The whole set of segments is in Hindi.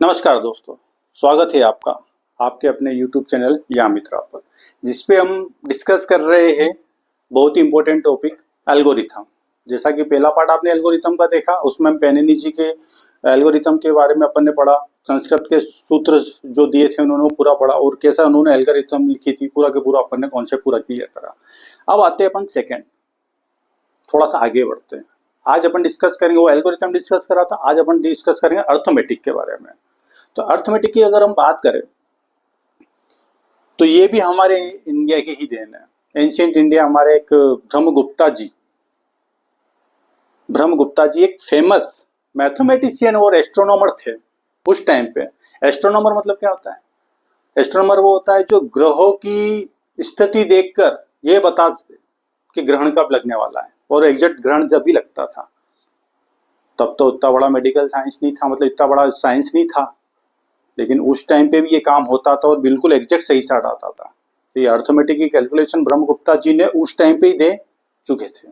नमस्कार दोस्तों, स्वागत है आपका आपके अपने YouTube चैनल या मित्रा पर, जिसपे हम डिस्कस कर रहे हैं बहुत ही इंपॉर्टेंट टॉपिक एल्गोरिथम। जैसा कि पहला पार्ट आपने एल्गोरिथम का देखा, उसमें हम पैनिनी जी के एल्गोरिथम के बारे में अपन ने पढ़ा, संस्कृत के सूत्र जो दिए थे उन्होंने पूरा पढ़ा और कैसा उन्होंने एल्गोरिथम लिखी थी, पूरा के पूरा अपन ने कॉन्सेप्ट पूरा क्लियर करा। अब आते हैं अपन सेकेंड, थोड़ा सा आगे बढ़ते हैं। आज अपन डिस्कस करेंगे, वो एल्गोरिथम डिस्कस करा था, आज अपन डिस्कस करेंगे अर्थमेटिक के बारे में। तो अर्थमेटिक की अगर हम बात करें तो ये भी हमारे इंडिया की ही देन है। एंशिएंट इंडिया, हमारे एक ब्रह्मगुप्ता जी एक फेमस मैथमेटिशियन और एस्ट्रोनॉमर थे उस टाइम पे। एस्ट्रोनॉमर मतलब क्या होता है? एस्ट्रोनॉमर वो होता है जो ग्रहों की स्थिति देखकर ये बता सके कि ग्रहण कब लगने वाला है, और एग्जैक्ट ग्रहण जब भी लगता था। तब तो इतना बड़ा मेडिकल साइंस नहीं था, मतलब इतना बड़ा साइंस नहीं था, लेकिन उस टाइम पे भी ये काम होता था और बिल्कुल एग्जैक्ट सही साट आता था। तो ये अर्थमेटिक की कैलकुलेशन ब्रह्मगुप्ता जी ने उस टाइम पे ही दे चुके थे।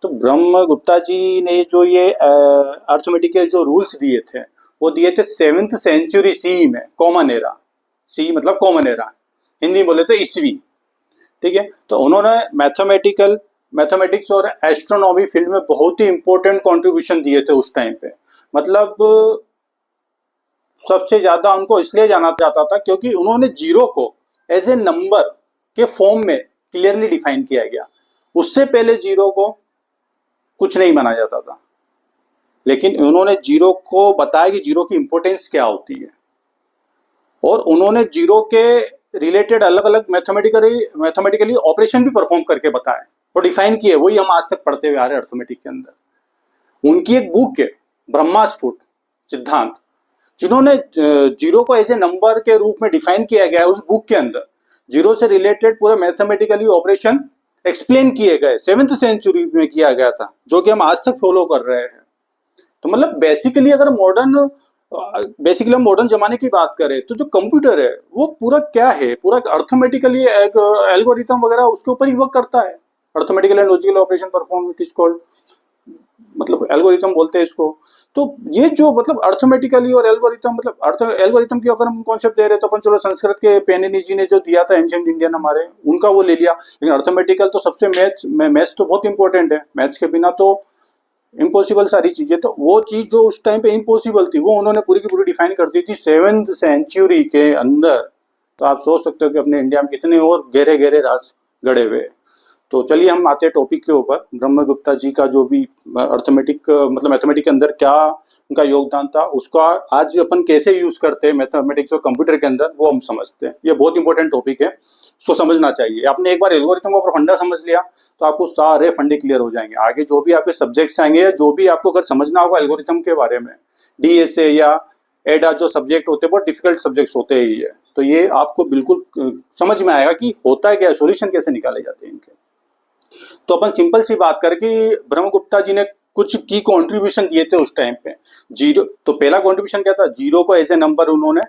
तो ब्रह्मगुप्ता जी ने जो ये अर्थमेटिक के जो रूल्स दिए थे वो दिए थे 7th सेंचुरी सी में, कॉमन एरा। सी मतलब कॉमन एरा, हिंदी बोले तो ईस्वी, ठीक है। तो उन्होंने मैथमेटिक्स और एस्ट्रोनॉमी फील्ड में बहुत ही इंपॉर्टेंट कंट्रीब्यूशन दिए थे उस टाइम पे। मतलब सबसे ज्यादा उनको इसलिए जाना जाता था क्योंकि उन्होंने जीरो को एज ए नंबर के फॉर्म में क्लियरली डिफाइन किया गया। उससे पहले जीरो को कुछ नहीं माना जाता था, लेकिन उन्होंने जीरो को बताया कि जीरो की इंपॉर्टेंस क्या होती है, और उन्होंने जीरो के रिलेटेड अलग अलग मैथमेटिकली ऑपरेशन भी परफॉर्म करके बताए और डिफाइन किए। वही हम आज तक पढ़ते हुए आ रहे हैं अर्थमेटिक के अंदर। उनकी एक बुक है ब्रह्मास्फुट सिद्धांत, जिन्होंने जीरो को एज ए नंबर के रूप में डिफाइन किया गया है। उस बुक के अंदर जीरो से रिलेटेड पूरे मैथमेटिकली ऑपरेशन एक्सप्लेन किए गए, 7th सेंचुरी में किया गया था, जो कि हम आज तक फॉलो कर रहे हैं। तो मतलब बेसिकली अगर हम मॉडर्न जमाने की बात करें तो जो कंप्यूटर है वो पूरा क्या है, पूरा अर्थमेटिकली एल्गोरिथम वगैरह उसके ऊपर ही वर्क करता है। Arithmetical and logical operation perform, it is called, मतलब एल्गोरिथम बोलते हैं इसको। तो ये जो मतलब अर्थमेटिकली और एल्गोरिथम, मतलब एल्गोरिथम की अगर हम कॉन्सेप्ट दे रहे तो अपन चलो संस्कृत के पैनिनी जी ने जो दिया था एंशिएंट इंडियन हमारे, उनका वो ले लिया। लेकिन अर्थमेटिकल तो सबसे मैथ्स तो बहुत इंपॉर्टेंट है, मैथ्स के बिना तो इम्पॉसिबल सारी चीजें। तो वो चीज जो उस टाइम पे इम्पॉसिबल थी वो उन्होंने पूरी की पूरी डिफाइन कर दी थी 7th सेंचुरी के अंदर। तो आप सोच सकते हो कि अपने इंडिया में कितने और गहरे गहरे राज गड़े हुए। तो चलिए हम आते हैं टॉपिक के ऊपर। ब्रह्मगुप्ता जी का जो भी अर्थमेटिक मतलब मैथमेटिक्स के अंदर क्या उनका योगदान था, उसका आज अपन कैसे यूज करते हैं मैथमेटिक्स और कंप्यूटर के अंदर, वो हम समझते हैं। ये बहुत इंपॉर्टेंट टॉपिक है, उसको समझना चाहिए। आपने एक बार एल्गोरिथम का फंडा समझ लिया तो आपको सारे फंडे क्लियर हो जाएंगे। आगे जो भी आपके सब्जेक्ट्स आएंगे या जो भी आपको अगर समझना होगा एल्गोरिथम के बारे में, डीएसए या एडा जो सब्जेक्ट होते हैं बहुत डिफिकल्ट सब्जेक्ट्स होते ही है। तो ये आपको बिल्कुल समझ में आएगा कि होता है क्या, सोल्यूशन कैसे निकाले जाते हैं इनके। तो अपन सिंपल सी बात करें कि ब्रह्मगुप्ता जी ने कुछ की कंट्रीब्यूशन दिए थे उस टाइम पे। जीरो, तो पहला कंट्रीब्यूशन क्या था? जीरो को एज ए नंबर उन्होंने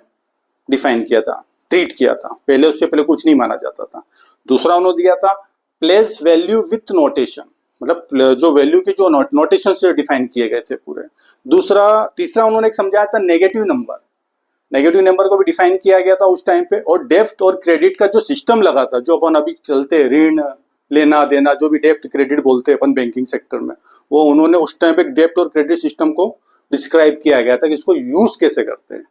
डिफाइन किया था, ट्रीट किया था। पहले उससे पहले कुछ नहीं माना जाता था। दूसरा उन्होंने दिया था प्लेस वैल्यू विथ नोटेशन, मतलब जो वैल्यू के जो नोटेशन से डिफाइन किए गए थे पूरे। तीसरा उन्होंने एक समझाया था नेगेटिव नंबर को भी डिफाइन किया गया था उस टाइम पे। और डेप्थ और क्रेडिट का जो सिस्टम लगा था, जो अपन अभी चलते ऋण लेना देना, जो भी डेप्थ क्रेडिट बोलते हैं अपन बैंकिंग सेक्टर में, वो उन्होंने उस टाइम पे डेप्थ और क्रेडिट सिस्टम को डिस्क्राइब किया गया था कि इसको यूज कैसे करते हैं।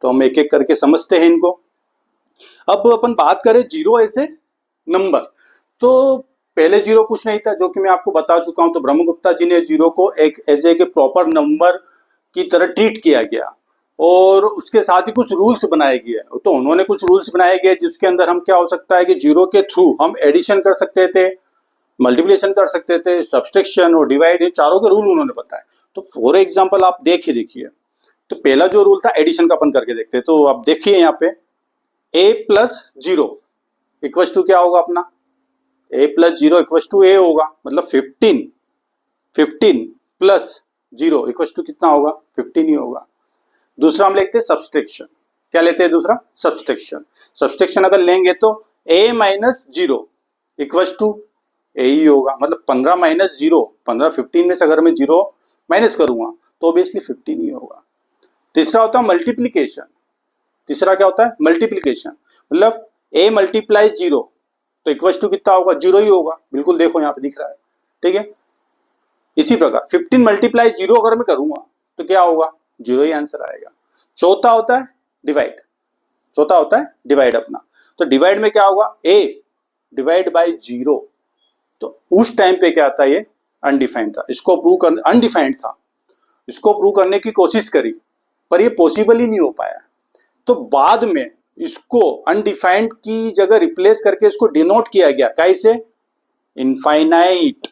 तो हम एक एक करके समझते हैं इनको। अब अपन बात करें जीरो एज ए नंबर, तो पहले जीरो कुछ नहीं था, जो कि मैं आपको बता चुका हूं। तो ब्रह्मगुप्ता जी ने जीरो को एक एज ए प्रॉपर नंबर की तरह ट्रीट किया गया, और उसके साथ ही कुछ रूल्स बनाए गए। तो उन्होंने कुछ रूल्स बनाए गए जिसके अंदर हम क्या हो सकता है कि जीरो के थ्रू हम एडिशन कर सकते थे, मल्टीप्लिकेशन कर सकते थे, सब्सट्रैक्शन और डिवाइड, ये चारों के रूल उन्होंने बताए। तो फॉर एग्जांपल आप देखिए। तो पहला जो रूल था एडिशन का, अपन करके देखते हैं। तो आप देखिए यहाँ पे a plus zero equal to क्या होगा अपना? a plus zero equal to a होगा, मतलब 15 प्लस जीरो इक्वल टू कितना होगा? 15 ही होगा। दूसरा हम लेते हैं सब्सट्रैक्शन। क्या लेते हैं दूसरा? सब्सट्रैक्शन अगर लेंगे तो a minus zero equal to a ही होगा, मतलब 15 माइनस जीरो, 15 में से अगर मैं जीरो माइनस करूंगा तो ऑब्वियसली 15 ही होगा। तीसरा होता है मल्टीप्लीकेशन। तीसरा क्या होता है मल्टीप्लीकेशन, मतलब a मल्टीप्लाई 0 तो इक्वल टू कितना होगा 0 ही होगा, बिल्कुल देखो यहाँ पे दिख रहा है, ठीक है। इसी प्रकार 15 मल्टीप्लाई 0 अगर मैं करूंगा तो क्या होगा 0 ही आंसर आएगा। चौथा होता है डिवाइड, चौथा होता है डिवाइड अपना, तो डिवाइड में क्या होगा a डिवाइड बाय 0, तो उस टाइम पे क्या था ये अनडिफाइंड था, इसको प्रूव कर अनडिफाइंड था, इसको प्रूव करने की कोशिश करी पर ये पॉसिबल ही नहीं हो पाया। तो बाद में इसको अनडिफाइंड की जगह रिप्लेस करके इसको डिनोट किया गया कैसे इनफाइनाइट,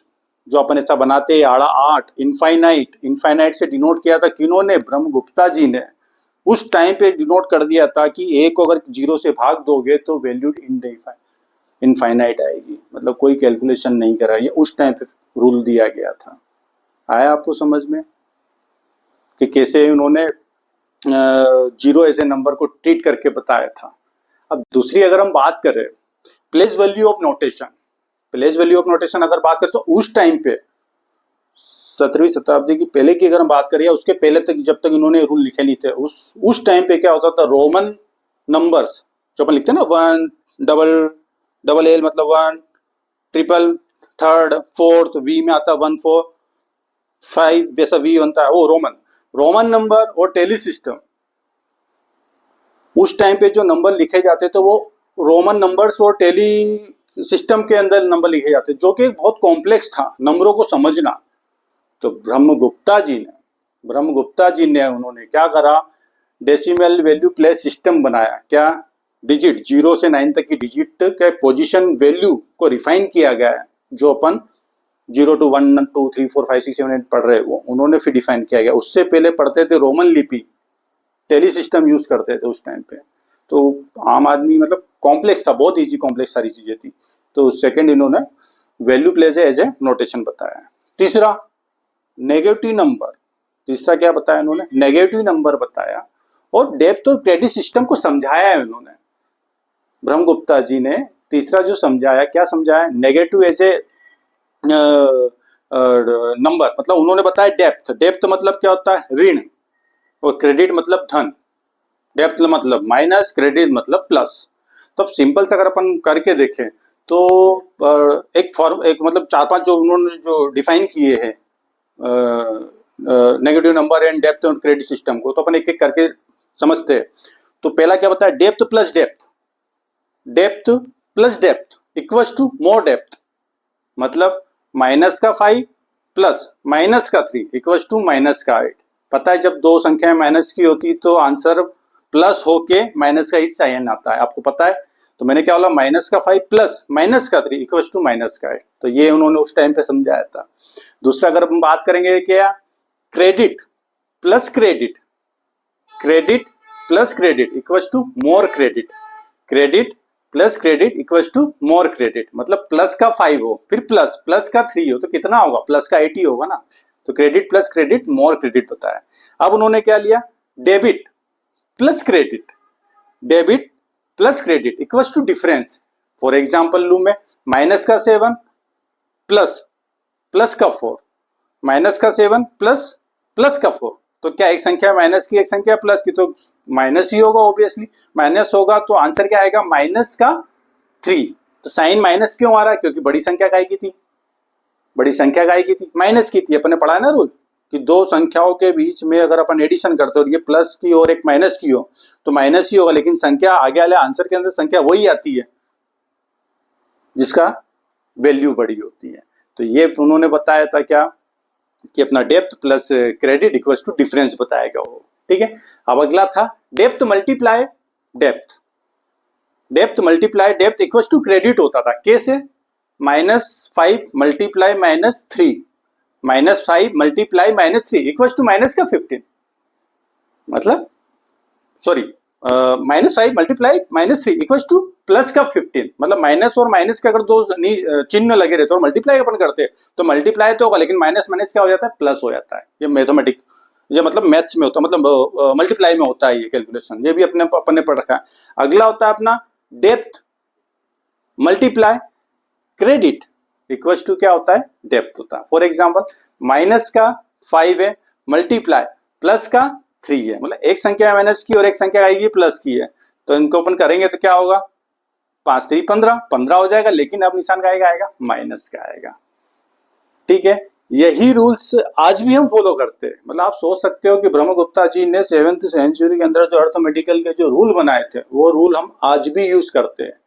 जो अपन ऐसा बनाते हैं 8 इनफाइनाइट, इनफाइनाइट से डिनोट किया था किन्होंने ब्रह्मगुप्ता जी ने, उस टाइम पे डिनोट कर दिया था कि ए को अगर 0 से भाग दोगे तो वैल्यू इनफाइनाइट आएगी, मतलब कोई कैलकुलेशन नहीं करा, ये उस टाइम पे रूल दिया गया था। आया आपको समझ में कि कैसे उन्होंने 0 ऐसे नंबर को ट्रीट करके बताया था। अब दूसरी अगर हम बात करें place value of notation, place value of notation अगर बात करें तो उस टाइम पे 17वीं शताब्दी की पहले की अगर हम बात करें या उसके पहले तक जब तक इन्होंने रूल लिखे नहीं थे, उस टाइम पे क्या होता था रोमन नंबर्स जो अपन लिखते हैं ना 1 डबल एल मतलब 1 ट्रिपल थर्ड फोर्थ वी में आता 1 4 5 वैसा वी बनता है वो रोमन नंबर और टेली सिस्टम, उस टाइम पे जो नंबर लिखे जाते थे वो रोमन नंबर्स और टेली सिस्टम के अंदर नंबर लिखे जाते जो कि बहुत कॉम्प्लेक्स था नंबरों को समझना। तो ब्रह्मगुप्ता जी ने उन्होंने क्या करा डेसिमल वैल्यू प्लेस सिस्टम बनाया, क्या डिजिट 0 से 9 तक की डिजिट के पोजीशन वैल्यू को रिफाइन किया गया है, जो अपन 0 to 1 2 3 4 5 6 7 8 पढ़ रहे वो उन्होंने फिर डिफाइन किया गया। उससे पहले पढ़ते थे रोमन लिपि, टेली सिस्टम यूज करते थे उस टाइम पे, तो आम आदमी मतलब कॉम्प्लेक्स था, बहुत इजी कॉम्प्लेक्स सारी चीजें थी। तो सेकंड इन्होंने value place as a notation बताया। तीसरा नेगेटिव नंबर, तीसरा क्या बताया इन्होंने नेगेटिव नंबर बताया और डेप्थ और क्रेडिट सिस्टम को समझाया है उन्होंने, ब्रह्मगुप्ता जी ने तीसरा जो समझाया, क्या समझाया नेगेटिव एज ए नंबर, मतलब उन्होंने बताया डेप्थ मतलब क्या होता है ऋण और क्रेडिट मतलब धन, डेप्थ मतलब माइनस क्रेडिट मतलब प्लस। तो अब सिंपल से अगर अपन करके देखें तो एक मतलब 4-5 जो उन्होंने जो डिफाइन किए हैं नेगेटिव नंबर एंड डेप्थ और क्रेडिट सिस्टम को, तो अपन एक एक करके समझते हैं। तो पहला क्या बताया depth plus depth equals to more depth, मतलब माइनस का 5 प्लस माइनस का 3 इक्वल्स टू माइनस का 8। पता है जब दो संख्याएं माइनस की होती तो आंसर प्लस होके माइनस का ही साइन आता है, आपको पता है। तो मैंने क्या बोला माइनस का 5 प्लस माइनस का 3 इक्वल्स टू माइनस का 8, तो ये उन्होंने उस टाइम पे समझाया था। दूसरा अगर हम बात करेंगे क्या credit plus credit equals to more credit plus credit equals to more credit, मतलब प्लस का 5 हो फिर प्लस का 3 हो तो कितना होगा प्लस का 8 ही होगा ना। तो credit plus credit more credit बताया। अब उन्होंने क्या लिया debit plus credit equals to difference. For example लू मैं माइनस का 7 प्लस का 4 माइनस का 7 प्लस का 4, तो क्या एक संख्या माइनस की एक संख्या प्लस की, तो माइनस ही होगा ऑब्वियसली, माइनस होगा तो आंसर क्या आएगा माइनस का 3। तो साइन माइनस क्यों आ रहा है क्योंकि बड़ी संख्या काय की थी माइनस की थी। अपन ने पढ़ा है ना रूल कि दो संख्याओं के बीच में अगर अपन एडिशन करते हो ये प्लस की और एक माइनस की हो तो माइनस ही होगा, लेकिन संख्या आगे वाले आंसर के अंदर संख्या वही आती है जिसका वैल्यू बड़ी होती है। तो ये उन्होंने बताया था क्या कि अपना depth plus credit equals to difference बताएगा वो, ठीक है। अब अगला था depth multiply depth equals to credit होता था, कैसे -5 multiply -3 -5 multiply -3 equals to minus का 15, मतलब sorry -5 multiply -3 equals to plus का 15, मतलब माइनस और माइनस के अगर दो चिन्ह लगे रहते और मल्टीप्लाई अपन करते तो मल्टीप्लाई तो होगा लेकिन माइनस माइनस क्या हो जाता है प्लस हो जाता है। ये मैथमेटिक ये मतलब मैथ्स में होता है, मतलब मल्टीप्लाई में होता है ये कैलकुलेशन, ये भी अपन ने पढ़ रखा है। अगला होता है अपना depth multiply credit equals to क्या होता है डेप्थ होता है। फॉर एग्जांपल माइनस का 5 है मल्टीप्लाई प्लस का 3 है, मतलब एक संख्या माइनस की और एक संख्या आएगी प्लस की है, तो इनको अपन करेंगे तो क्या होगा, 5 3 15 15 हो जाएगा, लेकिन अब निशान का आएगा माइनस का आएगा। ठीक है, यही रूल्स आज भी हम फॉलो करते हैं। मतलब आप सोच सकते हो कि ब्रह्मगुप्ता जी ने 7th सेंचुरी के अंदर जो अर्थमेटिकल के जो रूल बनाए थे वो रूल हम आज भी यूज करते हैं।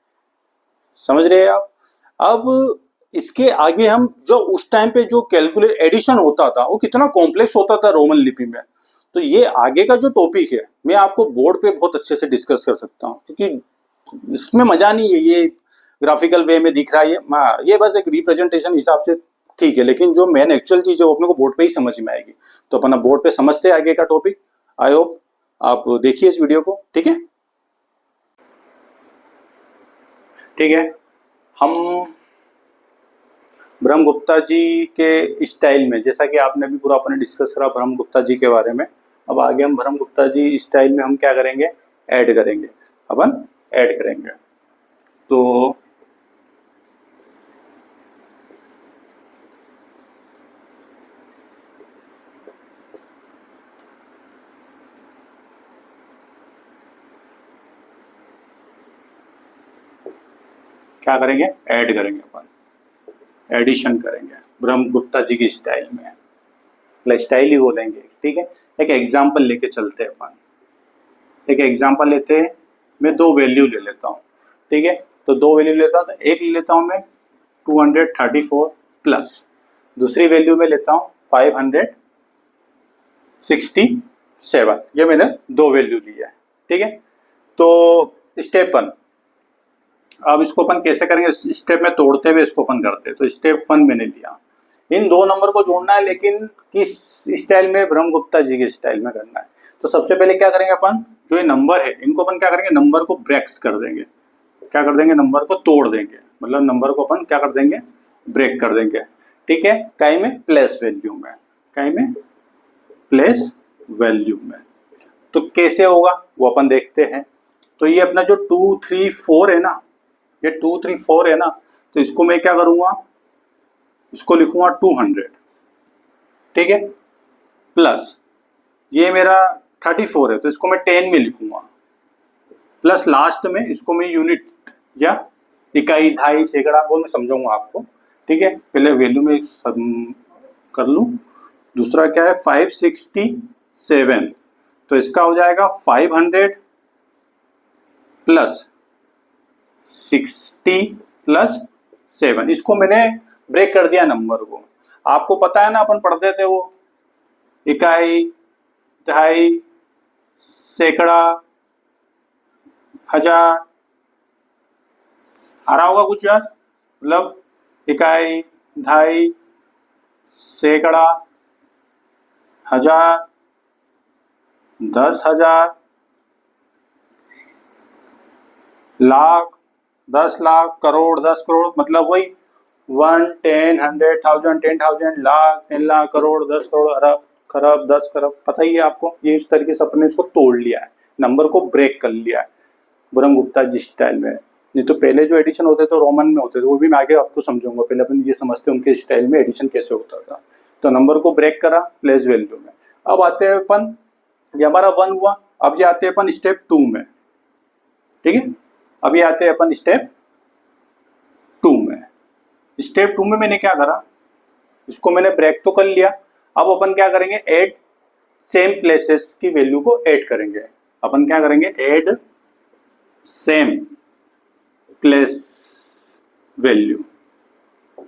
समझ रहे हैं आप? अब इसके आगे हम जो उस टाइम पे जो कैलकुलेट एडिशन होता था वो कितना कॉम्प्लेक्स होता था रोमन लिपि में, तो ये आगे का जो टॉपिक है मैं आपको बोर्ड पे बहुत अच्छे से डिस्कस कर सकता हूँ, क्योंकि इसमें मजा नहीं है, ये ग्राफिकल वे में दिख रहा है, ये बस एक रिप्रेजेंटेशन हिसाब से ठीक है, लेकिन जो मेन एक्चुअल चीज है वो अपने को बोर्ड पे ही समझ में आएगी। तो अपन बोर्ड पे समझते हैं आगे का टॉपिक। आई होप आप देखिए इस वीडियो को। ठीक है, ठीक है, हम ब्रह्मगुप्ता जी के स्टाइल में, जैसा कि आपने भी पूरा अपने डिस्कस करा ब्रह्मगुप्ता जी के बारे में, अब आगे हम ब्रह्मगुप्ता जी स्टाइल में हम क्या करेंगे, ऐड करेंगे, अपन ऐड करेंगे। तो क्या करेंगे, ऐड करेंगे, अपन एडिशन करेंगे ब्रह्मगुप्ता जी की स्टाइल में, मतलब स्टाइल ही बोलेंगे। ठीक है, एक एग्जांपल लेके चलते हैं अपन, एक एग्जांपल लेते हैं, मैं 2 वैल्यू ले लेता हूँ। ठीक है, तो 2 वैल्यू लेता हूँ, तो एक ले लेता हूँ मैं 234 प्लस दूसरी वैल्यू में लेता हूँ 567, ये मैंने 2 वैल्यू ली है। ठीक है, तो स्टेप 1, अब इसको अपन कैसे करेंगे, स्टेप में तोड़ते हुए इसको अपन करते हैं। तो स्टेप 1 मैंने लिया, इन 2 नंबर को जोड़ना है, लेकिन किस स्टाइल में, ब्रह्मगुप्ता जी के स्टाइल में करना है। तो सबसे पहले क्या करेंगे अपन, जो ये नंबर है इनको अपन क्या करेंगे, नंबर को ब्रेक्स कर देंगे। क्या कर देंगे, नंबर को तोड़ देंगे, मतलब नंबर को अपन क्या कर देंगे, ब्रेक कर देंगे। ठीक है, कहीं में प्लेस वैल्यू में, कहीं में प्लेस वैल्यू में। तो कैसे होगा वो अपन देखते हैं। तो ये अपना जो 2 3 4 है ना, ये 2 3 4 है ना, तो इसको मैं क्या करूंगा, इसको लिखूंगा 200। ठीक है, प्लस ये मेरा 34 है तो इसको मैं 10 में लिखूंगा, प्लस लास्ट में इसको मैं यूनिट या इकाई, धाई, सैकड़ा वो मैं समझाऊंगा आपको। ठीक है, पहले वैल्यू में कर लूं। दूसरा क्या है 567, तो इसका हो जाएगा 500 प्लस 60 प्लस 7, इसको मैंने ब्रेक कर दिया नंबर को। आपको पता है ना, अपन पढ़ते थे वो इकाई, दहाई, सैकड़ा, हजार, आ रहा होगा कुछ यार, मतलब इकाई, दहाई, सैकड़ा, हजार, 10,000, लाख, 10 लाख, करोड़, 10 करोड़, मतलब वही 1 10 100 1000 10,000, लाख, 10 लाख, करोड़, 10 करोड़, अरब, खरब, 10 खरब, पता ही है आपको। ये इस तरीके से अपने इसको तोड़ लिया है, नंबर को ब्रेक कर लिया है ब्रह्मगुप्ता जी स्टाइल में। नहीं तो पहले जो एडिशन होते थे रोमन में होते थे, वो भी मैं आगे आपको समझाऊंगा, पहले अपन ये समझते हैं उनके स्टाइल में एडिशन कैसे होता था। तो नंबर को ब्रेक करा प्लेस वैल्यू में। अब आते हैं अपन, ये हमारा 1 हुआ, अब ये आते हैं अपन स्टेप 2 में। ठीक है, अभी आते हैं अपन स्टेप 2 में। स्टेप 2 में मैंने क्या करा, इसको मैंने ब्रेक तो कर लिया, अब अपन क्या करेंगे, ऐड सेम प्लेसेस की वैल्यू को ऐड करेंगे। अपन क्या करेंगे, ऐड सेम प्लेस वैल्यू।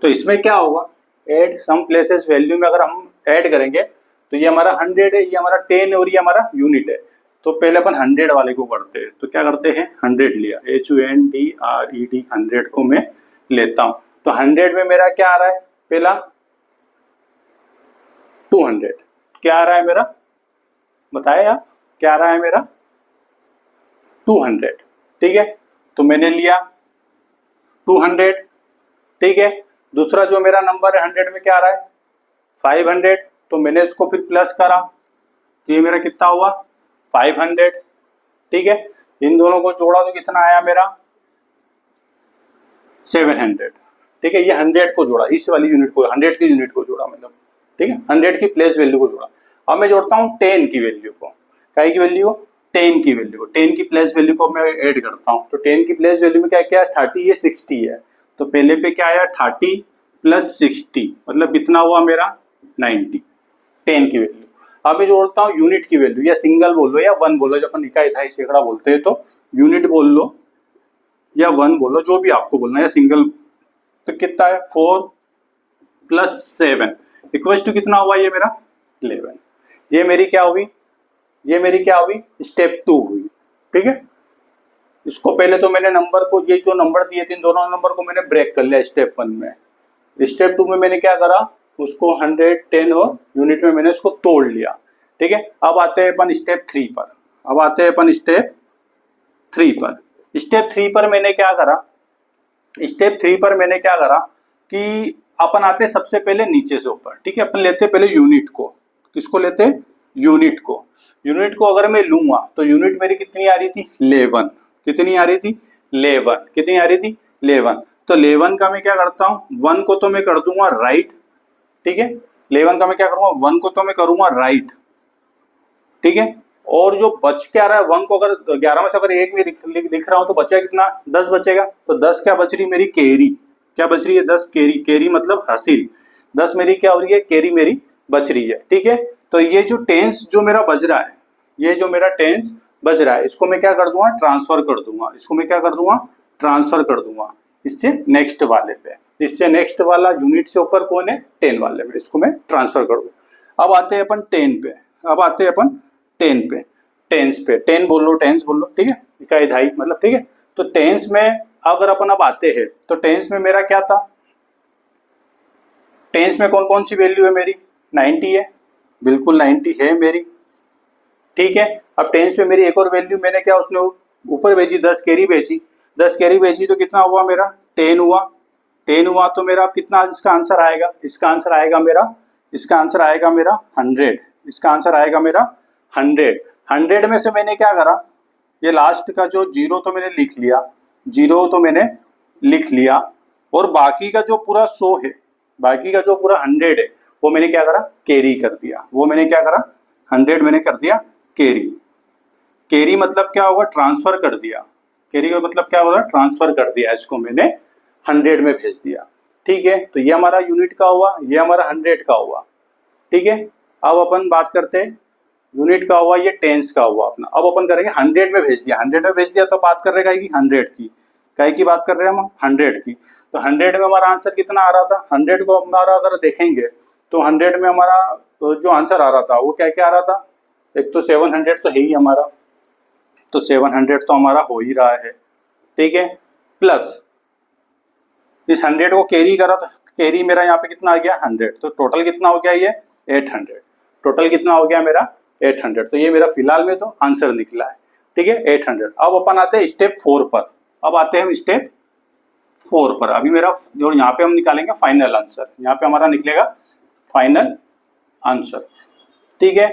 तो इसमें क्या होगा, ऐड सम प्लेसेस वैल्यू में अगर हम ऐड करेंगे तो ये हमारा 100 है, ये हमारा 10 है और ये हमारा यूनिट है। तो पहले अपन 100 वाले को करते हैं। तो क्या करते हैं, 100 लिया, HUNDRED 100 को मैं लेता हूं। तो 100 में मेरा क्या आ रहा है, पहला 200, क्या आ रहा है मेरा, बताया यार, क्या आ रहा है मेरा 200। ठीक है, तो मैंने लिया 200। ठीक है, दूसरा जो मेरा नंबर है 100 में क्या आ रहा है 500, तो मैंने इसको फिर प्लस करा, तो ये मेरा कितना हुआ 500। ठीक है, इन दोनों को जोड़ा तो कितना आया मेरा 700। ठीक है, ये 100 को जोड़ा, इस वाली यूनिट को, 100 की यूनिट को जोड़ा मतलब। ठीक है, 100 की प्लेस वैल्यू को जोड़ा। अब मैं जोड़ता हूँ 10 की वैल्यू को। काय की वैल्यू, 10 की वैल्यू, 10 की प्लेस वैल्यू को मैं ऐड करता हूँ। तो 10 की प्लेस वैल्यू में क्या क्या है, 30 है 60 है, तो पहले पे क्या आया 30 प्लस 60 मतलब कितना हुआ मेरा 90, 10 की वैल्यू। अब मैं जोड़ता हूँ यूनिट की वैल्यू, या सिंगल बोलो या वन बोलो, जब अपन इकाई इकाई सैकड़ा बोलते हैं तो यूनिट बोल लो या वन बोलो, जो भी आपको बोलना है, या सिंगल। तो कितना है 4 प्लस 7 इक्वल टू कितना हुआ ये मेरा 11। ये मेरी क्या हुई, ये मेरी क्या हुई स्टेप 2 हुई। ठीक है, इसको पहले तो मैंने नंबर को, ये जो नंबर दिए थे दोनों नंबर को मैंने ब्रेक कर लिया स्टेप 1 में। स्टेप 2 में मैंने क्या करा, उसको 110 और यूनिट में मैंने उसको तोड़ लिया। ठीक है, अब आते हैं अपन स्टेप 3 पर। अब आते हैं अपन स्टेप 3 पर। स्टेप 3 पर मैंने क्या करा, स्टेप 3 पर मैंने क्या करा कि अपन आते सबसे पहले नीचे से ऊपर। ठीक है, अपन लेते पहले यूनिट को। किसको लेते, यूनिट को। यूनिट को अगर मैं लूंगा तो यूनिट मेरी कितनी आ रही थी 11, कितनी आ रही थी 11, कितनी आ रही थी 11। तो 11 का मैं क्या करता हूँ, 1 को तो मैं कर दूंगा राइट। ठीक है, 11 का मैं क्या करूंगा, 1 को तो मैं करूंगा राइट। ठीक है, और जो बच के आ रहा है 1 को अगर 11 में से अगर एक में लिख रहा हूं तो बचेगा कितना 10 बचेगा। तो 10 क्या बच रही मेरी कैरी, क्या बच रही है 10 कैरी, कैरी मतलब हासिल 10 मेरी क्या हो रही है, कैरी मेरी बच रही है। ठीक है, तो ये जो टेंस जो मेरा बज रहा है, ये जो मेरा टेंस बज रहा है, इसको मैं क्या कर दूंगा ट्रांसफर कर दूंगा, इसको मैं क्या कर दूंगा ट्रांसफर कर दूंगा इससे नेक्स्ट वाले पे। इससे नेक्स्ट वाला यूनिट से ऊपर कौन है 10 वाले में, इसको मैं ट्रांसफर कर दूँ। अब आते हैं अपन 10 पे, अब आते हैं अपन 10 पे, टेंस पे, 10 बोल लो टेंस बोल लो। ठीक है, इकाई ढाई मतलब। ठीक है, तो टेंस में अगर अपन अब आते हैं तो टेंस में मेरा क्या था, टेंस में कौन कौन सी वैल्यू है मेरी 90 है, बिल्कुल 90 है मेरी। ठीक है, अब टेंस में मेरी एक और वैल्यू मैंने क्या उसने ऊपर भेजी 10 कैरी भेजी, 10 कैरी भेजी तो कितना हुआ मेरा 10 हुआ, 10 हुआ। तो मेरा कितना इसका आंसर आएगा, इसका आंसर आएगा मेरा, इसका आंसर आएगा मेरा 100, इसका आंसर आएगा मेरा 100। 100 में से मैंने क्या करा, ये लास्ट का जो जीरो तो मैंने लिख लिया, जीरो तो मैंने लिख लिया, और बाकी का जो पूरा 100 है, बाकी का जो पूरा 100 है वो मैंने क्या करा कैरी कर दिया, वो मैंने क्या करा 100 मैंने कर दिया कैरी। कैरी मतलब क्या होगा ट्रांसफर कर दिया, कैरी का मतलब क्या होगा ट्रांसफर कर दिया, इसको मैंने 100 में भेज दिया। ठीक है, तो ये हमारा यूनिट का हुआ, ये हमारा 100 का हुआ। ठीक है, अब अपन बात करते हैं यूनिट का हुआ, ये टेंस का हुआ अपना। अब अपन करेंगे 100 में भेज दिया, 100 में भेज दिया तो बात कर रहे हैं 100 की, काय की बात कर रहे हैं हम 100 की। तो 100 में हमारा आंसर कितना आ रहा था, 100 को हमारा अगर देखेंगे तो 100 में हमारा जो आंसर आ रहा था वो क्या क्या आ रहा था, एक तो 700 तो है ही हमारा, तो 700 तो हमारा हो ही रहा है। ठीक है, प्लस इस 100 को कैरी करा तो कैरी मेरा यहाँ पे कितना आ गया 100, तो टोटल कितना हो गया ये 800, टोटल कितना हो गया मेरा 800। तो ये मेरा फिलहाल में तो आंसर निकला है। ठीक है 800। अब अपन आते हैं स्टेप 4 पर, अब आते हैं स्टेप 4 पर। अभी मेरा जो यहाँ पे हम निकालेंगे फाइनल आंसर, यहाँ पे हमारा निकलेगा फाइनल आंसर। ठीक है,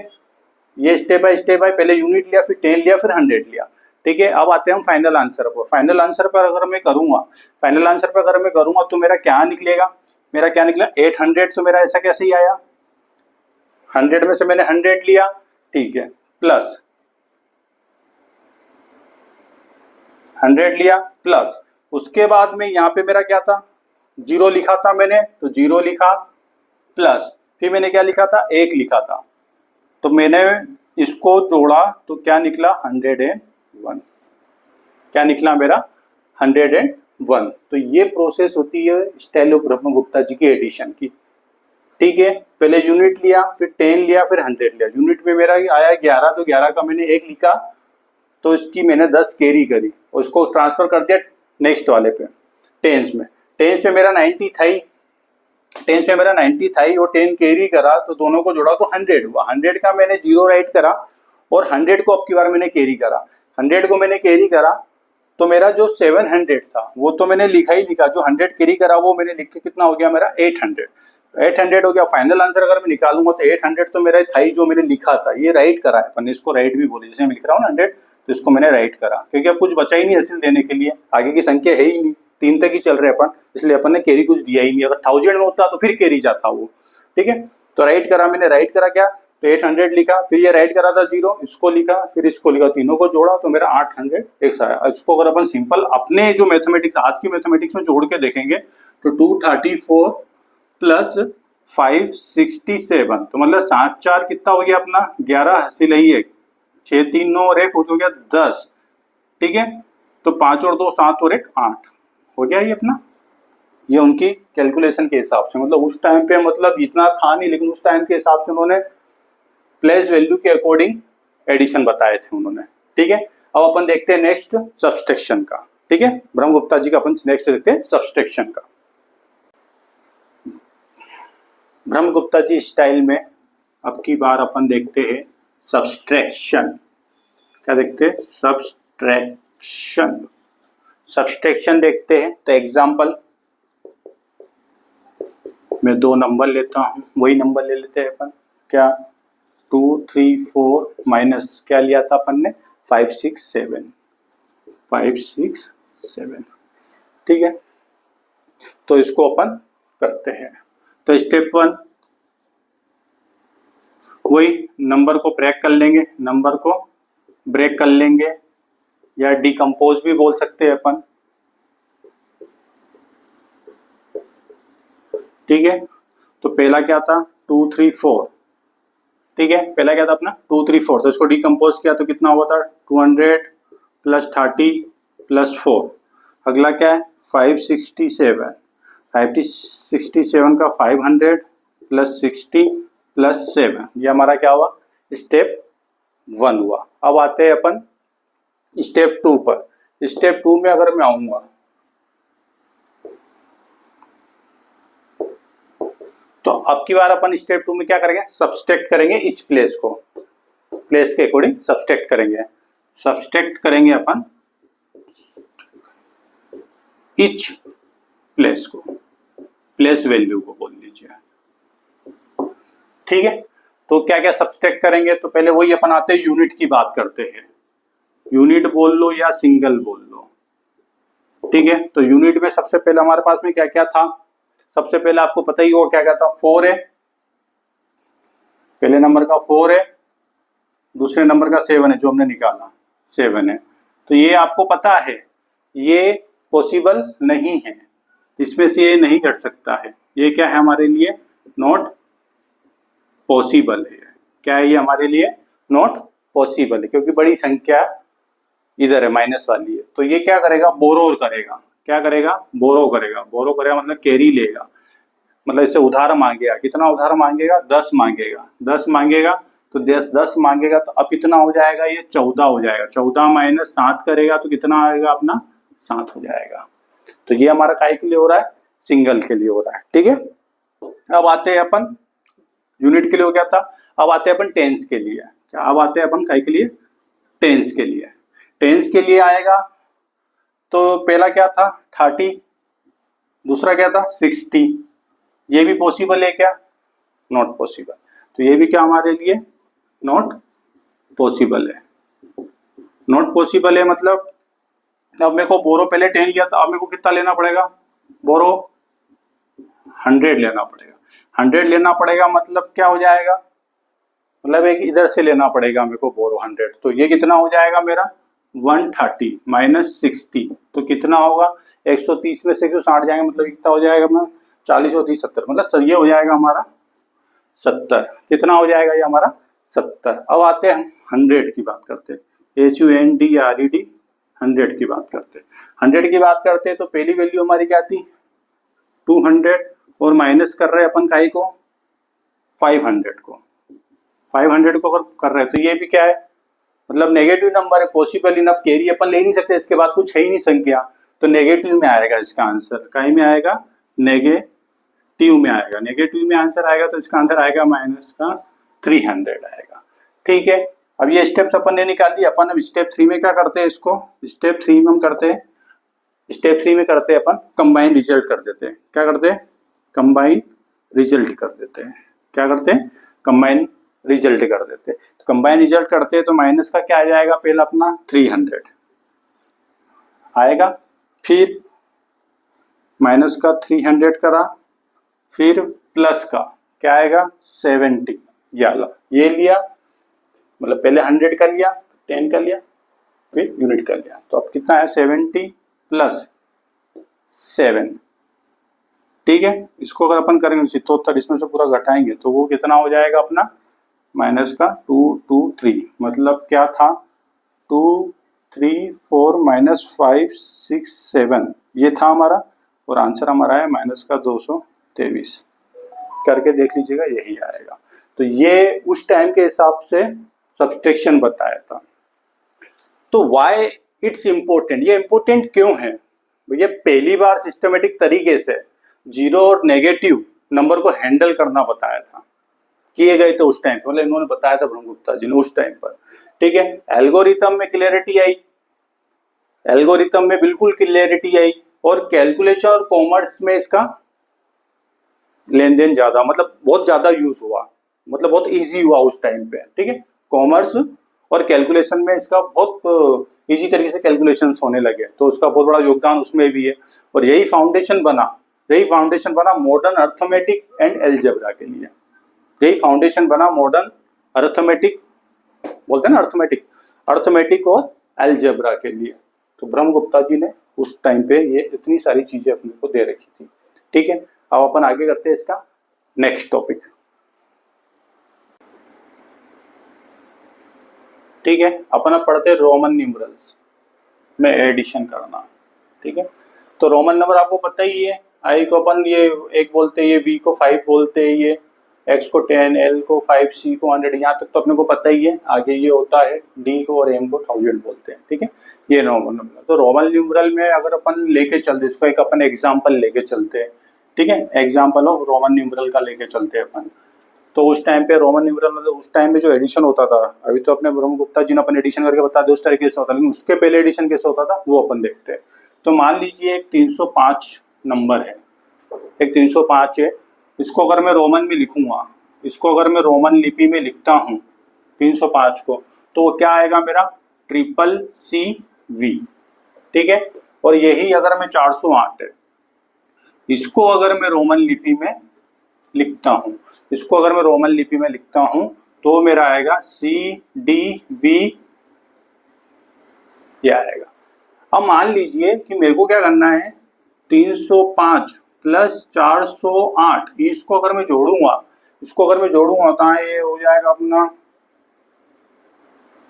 ये स्टेप बाय स्टेप है, पहले यूनिट लिया फिर 10 लिया फिर 100 लिया। ठीक है, अब आते हैं हम फाइनल आंसर पर। फाइनल आंसर पर अगर मैं करूंगा, फाइनल आंसर पर अगर मैं करूंगा तो मेरा क्या निकलेगा, मेरा क्या निकला 800। तो मेरा ऐसा कैसे ही आया, 100 में से मैंने 100 लिया, ठीक है, प्लस 100 लिया, प्लस उसके बाद में यहाँ पे मेरा क्या था जीरो लिखा था मैंने, तो जीरो लिखा, प्लस फिर मैंने क्या लिखा था 1 लिखा था, तो मैंने इसको जोड़ा तो क्या निकला 101, क्या निकला मेरा 101। तो ये प्रोसेस होती है स्टाइलो ब्रह्म गुप्ता जी की एडिशन की। ठीक है, पहले यूनिट लिया फिर 10 लिया फिर 100 लिया, यूनिट में मेरा आया 11, तो 11 का मैंने 1 लिखा, तो इसकी मैंने 10 कैरी करी और उसको ट्रांसफर कर दिया नेक्स्ट वाले पे टेंस में। टेंस में मेरा 90 था ही, टेंस में मेरा 90 था ही और 10 कैरी करा, तो दोनों को जोड़ा तो 100 हुआ। 100 का मैंने जीरो राइट करा और 100 को अब की बार मैंने कैरी करा, 100 को मैंने कैरी करा, तो मेरा जो 700 था वो तो मैंने लिखा ही लिखा, जो 100 कैरी करा वो मैंने लिख के कितना हो गया मेरा 800, 800 हो गया। फाइनल आंसर अगर मैं निकालूंगा तो 800 तो मेरा था ही जो मैंने लिखा था, ये राइट करा है अपन, इसको राइट भी बोले, जैसे मैं लिख रहा हूँ 100 तो इसको मैंने राइट करा, क्योंकि अब कुछ बचा ही नहीं हासिल देने के लिए, आगे की संख्या है ही नहीं, 3 तक ही चल रहे अपन, इसलिए अपन ने कैरी कुछ दिया ही नहीं। अगर 1000 में होता तो फिर कैरी जाता वो। ठीक है, तो राइट करा मैंने, राइट करा क्या तो 800 लिखा, फिर ये राइट करा था 0, इसको लिखा, फिर इसको लिखा, तीनों को जोड़ा तो मेरा 800 एक्स आया। इसको अगर अपन सिंपल अपने जो मैथमेटिक्स आज की मैथमेटिक्स में जोड़ के देखेंगे तो 234 प्लस 567, तो मतलब 7 4 कितना हो गया अपना 11 हासिल ही है, 6 3 9 और 1 हो गया 10, ठीक है। तो 5 और 2 7 और 1 8 हो गया ये अपना। ये उनकी कैलकुलेशन के हिसाब से, मतलब उस टाइम पे मतलब इतना था नहीं, लेकिन उस टाइम के हिसाब से उन्होंने प्लेस वैल्यू के अकॉर्डिंग एडिशन बताए थे उन्होंने, ठीक है। अब अपन देखते हैं नेक्स्ट सब्सट्रैक्शन का, ठीक है। ब्रह्मगुप्ता जी का अपन नेक्स्ट देखते हैं सब्सट्रैक्शन का। ब्रह्मगुप्ता जी स्टाइल में अब की बार अपन देखते हैं सब्सट्रैक्शन। क्या देखते हैं? सब्सट्रैक्शन। सब्सट्रैक्शन देखते हैं तो एग्जांपल मैं 2 नंबर लेता हूं, वही नंबर ले लेते हैं अपन। क्या 2 3 4 माइनस क्या लिया था अपन ने 5 6 7, 5 6 7, ठीक है। तो इसको अपन करते हैं। तो स्टेप 1 वही नंबर को ब्रेक कर लेंगे, नंबर को ब्रेक कर लेंगे या डिकम्पोज भी बोल सकते हैं अपन, ठीक है। तो पहला क्या था 2 3 4, ठीक है। पहला क्या था अपना 2 3 4, तो इसको डिकम्पोज किया तो कितना हुआ था 200 प्लस 30 प्लस 4। अगला क्या है 567, 567 का 500 प्लस 60 प्लस 7, ये हमारा क्या हुआ स्टेप 1 हुआ। अब आते हैं अपन स्टेप 2 पर। स्टेप 2 में अगर मैं आऊंगा तो अब की बार अपन स्टेप 2 में क्या करेंगे सब्सट्रैक्ट करेंगे इच प्लेस को, प्लेस के अकॉर्डिंग सब्सट्रैक्ट करेंगे। सब्सट्रैक्ट करेंगे अपन इच प्लेस को, प्लेस वैल्यू को बोल लीजिए, ठीक है। तो क्या क्या सब्सट्रैक्ट करेंगे, तो पहले वही अपन आते हैं यूनिट की बात करते हैं। यूनिट बोल लो या सिंगल बोल लो, ठीक है। तो यूनिट में सबसे पहले हमारे पास में क्या क्या था, सबसे पहले आपको पता ही होगा क्या क्या था, 4 है, पहले नंबर का 4 है, दूसरे नंबर का 7 है जो हमने निकाला 7 है। तो ये आपको पता है ये पॉसिबल नहीं है, इसमें से ये नहीं घट सकता है, ये क्या है हमारे लिए नॉट पॉसिबल है। क्या है ये हमारे लिए नॉट पॉसिबल है, क्योंकि बड़ी संख्या इधर है माइनस वाली है। तो ये क्या करेगा बोरो करेगा, क्या करेगा बोरो करेगा, बोरो करेगा मतलब कैरी लेगा, मतलब इससे उधार मांगेगा। कितना उधार मांगेगा 10 मांगेगा, 10 मांगेगा तो 10 मांगेगा, तो अब कितना हो जाएगा ये 14 हो जाएगा। 14 माइनस 7 करेगा तो कितना आएगा अपना 7 हो जाएगा। तो ये हमारा काय के लिए हो रहा है सिंगल के लिए हो रहा है, ठीक है। अब आते हैं अपन यूनिट के लिए हो गया था, अब आते हैं अपन टेंस के लिए। क्या अब आते हैं अपन काय के लिए टेंस के लिए। टेंस के लिए आएगा तो पहला क्या था 30, दूसरा क्या था 60, ये भी पॉसिबल है क्या नॉट पॉसिबल। तो ये भी क्या हमारे लिए नॉट पॉसिबल है, नॉट पॉसिबल है। मतलब अब मेरे को बोरो पहले 10 लिया था, अब मेरे को कितना लेना पड़ेगा बोरो 100 लेना पड़ेगा। 100 लेना पड़ेगा मतलब क्या हो जाएगा, मतलब एक इधर से लेना पड़ेगा मेरे को बोरो 100, तो ये कितना हो जाएगा मेरा 130 माइनस 60, तो कितना होगा 130 में से 160 जाएंगे, मतलब कितना हो जाएगा अपना 40 और 30 70, मतलब ये हो जाएगा हमारा 70। कितना हो जाएगा ये हमारा 70। अब आते हैं 100 की बात करते हैं, HUNDRED 100 की बात करते हैं। 100 की बात करते हैं तो पहली वैल्यू हमारी क्या थी 200 और माइनस कर रहे हैं अपन काई को 500 को, 500 को अगर कर रहे हैं तो ये भी क्या है मतलब नेगेटिव नंबर है, पॉसिबल इनफ कैरी अपन ले नहीं सकते, इसके बाद कुछ है ही नहीं संख्या, तो नेगेटिव में आएगा इसका आंसर। काई में आएगा नेगेटिव में आएगा, नेगेटिव में आंसर आएगा तो इसका आंसर आएगा माइनस का 300 आएगा, ठीक है। अब ये स्टेप्स अपन ने निकाल दी। अपन अब स्टेप 3 में क्या करते हैं, इसको स्टेप 3 में हम करते हैं, स्टेप 3 में करते हैं अपन कंबाइन रिजल्ट कर देते हैं। क्या करते हैं कंबाइन रिजल्ट कर देते हैं, क्या करते हैं कंबाइन रिजल्ट कर देते हैं। तो कंबाइन रिजल्ट करते हैं तो माइनस का क्या आ जाएगा पहले अपना 300 आएगा, फिर माइनस का 300 करा, फिर प्लस का क्या आएगा 70, ये वाला, ये लिया मतलब पहले 100 कर लिया, 10 कर लिया, फिर यूनिट कर लिया, तो अब कितना है 70 प्लस 7। ठीक है, इसको अगर अपन करेंगे 77, इसमें से पूरा घटाएंगे तो वो कितना हो जाएगा अपना माइनस का 223, मतलब क्या था 2 3 4 माइनस 5 6 7, ये था हमारा, और आंसर हमारा है माइनस का 223। करके देख लीजिएगा, यही आएगा। तो ये उस टाइम के हिसाब से सब्सट्रैक्शन बताया था। तो व्हाई इट्स इम्पोर्टेंट, ये इम्पोर्टेंट क्यों है? ये पहली बार सिस्टमेटिक तरीके से जीरो और नेगेटिव नंबर को हैंडल करना बताया था, किए गए थे उस टाइम पे, मतलब इन्होंने बताया था ब्रह्मगुप्ता जी ने उस टाइम पर। ठीक है, एल्गोरिथम में क्लियरिटी आई, एल्गोरिथम में बिल्कुल क्लियरिटी आई, और कैलकुलेशन और कॉमर्स में इसका लेन देन ज्यादा, मतलब बहुत ज्यादा यूज हुआ, मतलब बहुत इजी हुआ उस टाइम पे। ठीक है, कॉमर्स और कैलकुलेशन में इसका बहुत इजी तरीके से कैलकुलेशंस होने लगे, तो उसका बहुत बड़ा योगदान उसमें भी है। और यही फाउंडेशन बना मॉडर्न अर्थमेटिक एंड एल्जेब्रा के लिए, यही फाउंडेशन बना मॉडर्न अर्थमेटिक, बोलते हैं ना अर्थमेटिक और एल्जेब्रा के लिए। तो ब्रह्मगुप्ता जी ने उस टाइम पे ये इतनी सारी चीजें अपने को दे रखी थी। ठीक है, अब अपन आगे करते हैं इसका नेक्स्ट टॉपिक। ठीक है, अपन अब पढ़ते हैं रोमन न्यूमरल्स में एडिशन करना। ठीक है, तो रोमन नंबर आपको पता ही है, आई को अपन ये 1 बोलते हैं, ये बी को 5 बोलते हैं, ये एक्स को 10, एल को 5, सी को 100, यहाँ तक तो अपने को पता ही है। आगे ये होता है डी को और एम को 1000 बोलते हैं। ठीक है, ये रोमन नंबर। तो रोमन न्यूमरल में अगर अपन लेके चलते, इसको एक अपन एग्जाम्पल लेके चलते हैं। ठीक है, एग्जाम्पल ऑफ रोमन न्यूमरल का लेके चलते हैं अपन। तो उस टाइम पे रोमन न्यूमरल मतलब उस टाइम में जो एडिशन होता था, अभी तो अपने ब्रह्मगुप्ता जी ने अपन एडिशन करके बता दे उस तरीके से होता, लेकिन उसके पहले एडिशन कैसे होता था वो अपन देखते हैं। तो मान लीजिए एक 305 नंबर है, एक 305 है, इसको अगर मैं रोमन में लिखूंगा, इसको अगर मैं रोमन लिपि में लिखता हूँ 305 को, तो वो क्या आएगा मेरा CCV। ठीक है, और यही अगर मैं 408 है, इसको अगर मैं रोमन लिपि में लिखता हूँ, इसको अगर मैं रोमन लिपि में लिखता हूँ तो मेरा आएगा CDV, ये आएगा। अब मान लीजिए कि मेरे को क्या करना है, 305 प्लस 408, इसको अगर मैं जोड़ूंगा, इसको अगर मैं जोड़ूंगा तो ये हो जाएगा अपना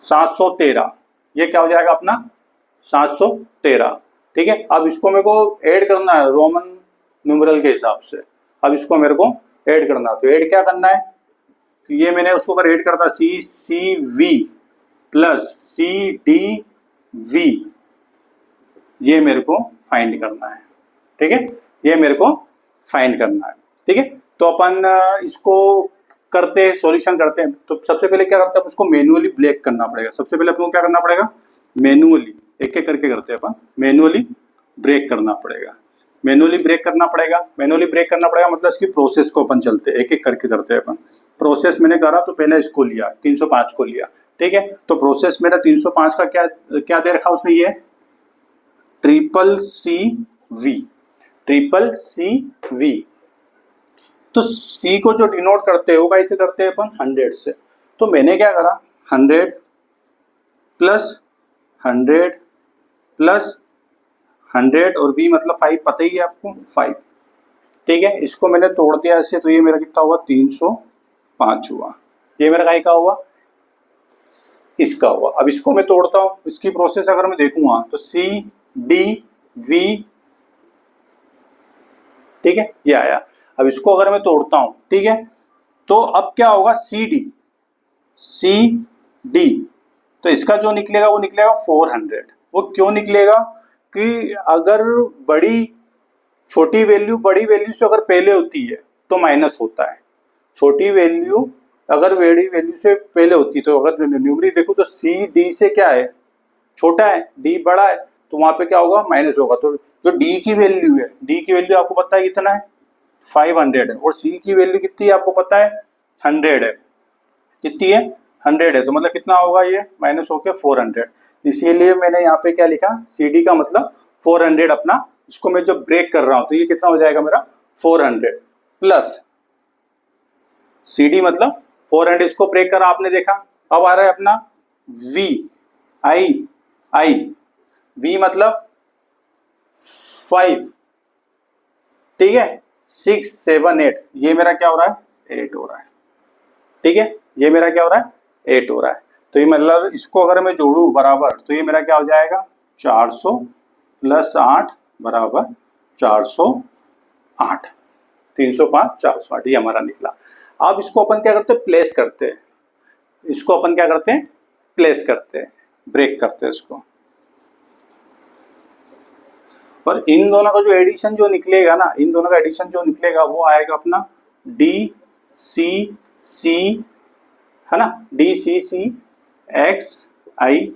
713। ये क्या हो जाएगा अपना 713। ठीक है, अब इसको मेरे को ऐड करना है रोमन न्यूमरल के हिसाब से, अब इसको मेरे को ऐड करना है। तो ऐड क्या करना है, तो ये मैंने उसको अगर ऐड करता CCV प्लस CDV, ये मेरे को फाइंड करना है। ठीक है, ये मेरे को फाइंड करना है। ठीक है, तो अपन इसको करते हैं, सॉल्यूशन करते हैं। तो सबसे पहले क्या करते हैं, उसको मैन्युअली ब्रेक करना पड़ेगा। सबसे पहले अपन को क्या करना पड़ेगा, मैन्युअली एक एक करके करते हैं अपन, मैन्युअली ब्रेक करना पड़ेगा, मैन्युअली ब्रेक करना पड़ेगा। मैन्युअली ब्रेक करना पड़ेगा मतलब इसकी प्रोसेस को अपन चलते हैं, एक एक करके करते हैं अपन। प्रोसेस मैंने करा तो पहले इसको लिया, 305 को लिया। ठीक है, तो प्रोसेस मेरा 305 का क्या क्या दे रखा उसने, ये ट्रिपल सी वी। तो C को जो डिनोट करते हैं वो कैसे करते हैं अपन, 100 से। तो मैंने क्या करा, 100 प्लस 100 प्लस 100 और B मतलब 5, पता ही है आपको 5। ठीक है, इसको मैंने तोड़ दिया ऐसे, तो ये मेरा कितना हुआ 305 हुआ। ये मेरा काय का हुआ, इसका हुआ। अब इसको मैं तोड़ता हूँ, इसकी प्रोसेस अगर मैं देखूंगा तो CDV। ठीक है, ये आया। अब इसको अगर मैं तोड़ता हूं, ठीक है, तो अब क्या होगा CD, तो इसका जो निकलेगा वो निकलेगा 400। वो क्यों निकलेगा कि अगर छोटी वैल्यू बड़ी वैल्यू से अगर पहले होती है तो माइनस होता है, छोटी वैल्यू अगर बड़ी वैल्यू से पहले होती है तो अगर न्यूमरी देखो तो CD से क्या है, छोटा है, D बड़ा है, तो वहां पे क्या होगा माइनस होगा। तो जो D की वैल्यू है, D की वैल्यू आपको पता है कितना है 500 है, और C की वैल्यू कितनी है आपको पता है 100 है। कितनी है 100 है, तो मतलब कितना होगा ये माइनस होके 400। इसीलिए मैंने यहाँ पे क्या लिखा, CD का मतलब 400 अपना, इसको मैं जब ब्रेक कर रहा हूँ तो ये कितना हो जाएगा मेरा 400 प्लस CD मतलब 4 एंड इसको ब्रेक करा आपने देखा, अब आ रहा है अपना V I V मतलब 5, ठीक है, 6 7 8, ये मेरा क्या हो रहा है 8 हो रहा है, ठीक है, ये मेरा क्या हो रहा है 8 हो रहा है। तो ये मतलब इसको अगर मैं जोड़ू बराबर तो ये मेरा क्या हो जाएगा 400 प्लस 8 बराबर 408, 305 408, ये हमारा निकला। अब इसको अपन क्या करते हैं प्लेस करते हैं, इसको अपन क्या करते हैं प्लेस करते हैं, ब्रेक करते हैं इसको, और इन दोनों का जो एडिशन जो निकलेगा ना, इन दोनों का एडिशन जो निकलेगा वो आएगा अपना DCC, है ना, DCC X I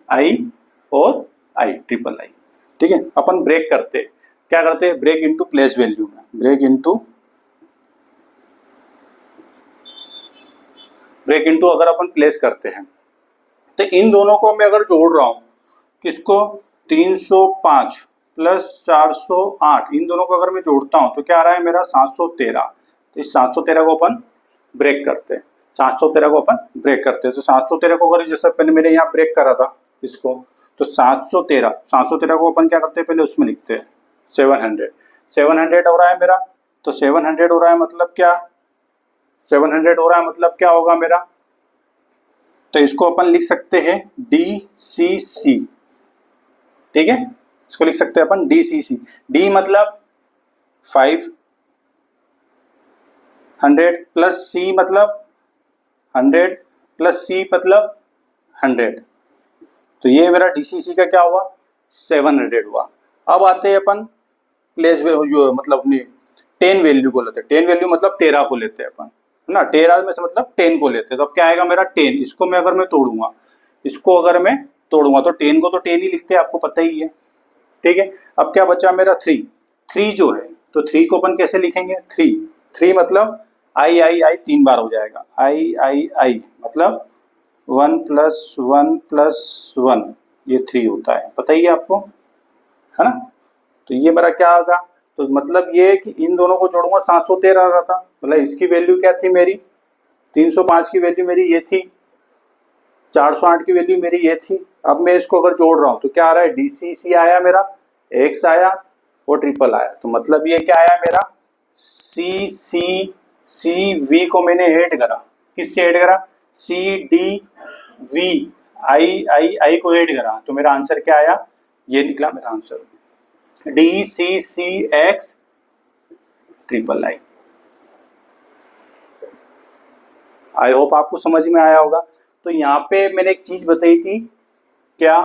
और I ट्रिपल I, ठीक है। अपन ब्रेक करते क्या करते हैं, ब्रेक इनटू प्लेस वैल्यू में, ब्रेक इनटू अगर अपन प्लेस करते हैं तो इन दोनों को मैं अगर जोड़ रहा हूं, किसको 305 प्लस 408, इन दोनों को अगर मैं जोड़ता हूं तो क्या आ रहा है मेरा 713। तो इस 713 को अपन ब्रेक करते हैं, 713 को अपन ब्रेक करते हैं। तो 713 को अगर जैसे पहले मैंने यहाँ ब्रेक करा था इसको, तो 713 को अपन क्या करते हैं पहले उसमें लिखते हैं 700 हो रहा है मेरा। तो 700 हो रहा है मतलब क्या, 700 हो रहा है मतलब क्या होगा मेरा, तो इसको अपन लिख सकते हैं DCC, ठीक है, इसको लिख सकते हैं अपन DCC। D मतलब 500 प्लस C मतलब 100 प्लस C मतलब 100, तो ये मेरा DCC का क्या हुआ 700 हुआ। अब आते हैं अपन प्लेस जो मतलब अपनी 10 वैल्यू को लेते हैं, 10 वैल्यू मतलब 13 को लेते हैं अपन, है ना, 13 में से मतलब 10 को लेते हैं। तो अब क्या आएगा मेरा 10, इसको मैं अगर मैं तोड़ूंगा, इसको अगर मैं तोड़ूंगा तो 10 को तो 10 ही लिखते हैं, आपको पता ही है, ठीक है। अब क्या बचा मेरा 3 जो है, तो 3 को अपन कैसे लिखेंगे, 3 मतलब I 3 बार हो जाएगा, I मतलब 1 प्लस 1 प्लस 1, ये 3 होता है, पता ही है आपको, है ना। तो ये मेरा क्या होगा, तो मतलब ये कि इन दोनों को जोड़ूंगा 713 आ रहा था, मतलब इसकी वैल्यू क्या थी मेरी 305 की वैल्यू मेरी ये थी, 408 की वैल्यू मेरी ये थी। अब मैं इसको अगर जोड़ रहा हूं तो क्या आ रहा है DCC आया मेरा, X आया और ट्रिपल आया, तो मतलब ये क्या आया मेरा CV को मैंने ऐड करा, किससे ऐड करा CDV I को ऐड करा, तो मेरा आंसर क्या आया, ये निकला मेरा answer DCCX triple I। I hope आपको समझ में आया होगा। तो यहाँ पे मैंने एक चीज बताई थी क्या,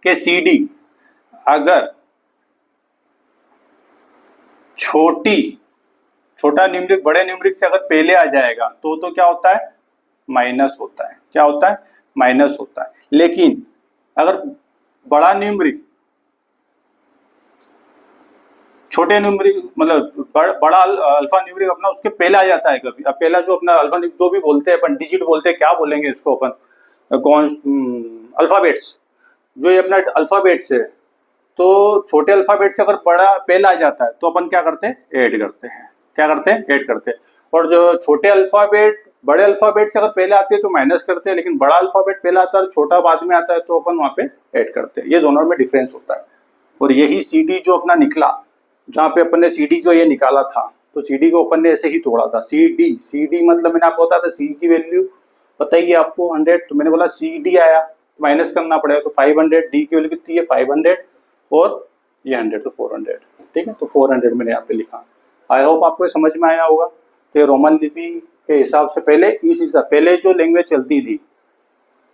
कि CD अगर छोटा न्यूमरिक बड़े न्यूमरिक से अगर पहले आ जाएगा तो क्या होता है माइनस होता है, क्या होता है माइनस होता है। लेकिन अगर बड़ा न्यूमरिक छोटे न्यूमरिक मतलब बड़ा अल्फा न्यूमरिक अपना उसके पहले आ जाता है कभी, अब पहला जो अपना अल्फा जो भी बोलते हैं अपन डिजिट बोलते हैं, क्या बोलेंगे इसको अपन कौन अल्फाबेट्स, जो ये अपना अल्फाबेट्स है, तो छोटे अल्फाबेट से अगर बड़ा पहला आ जाता है तो अपन क्या करते हैं ऐड करते हैं, क्या करते हैं ऐड करते हैं। और जो छोटे अल्फाबेट बड़े अल्फाबेट से अगर पहले आते हैं तो माइनस करते हैं, लेकिन बड़ा अल्फाबेट पहले आता है छोटा बाद में आता है तो अपन वहां पे ऐड करते हैं, ये दोनों में डिफरेंस होता है। और यही CD जो अपना निकला, जहाँ पे अपन ने CD जो ये निकाला था, तो CD को अपन ने ऐसे ही तोड़ा था, CD मतलब मैंने आपको बताया था C की वैल्यू पता ही है आपको 100, तो मैंने बोला CD आया माइनस करना पड़ेगा, तो 500, D की वैल्यू कितनी है 500 और ये 100 तो 400, ठीक है, तो 400 मैंने यहाँ पे लिखा। आई होप आपको समझ में आया होगा। तो रोमन लिपि के हिसाब से पहले पहले जो लैंग्वेज चलती थी,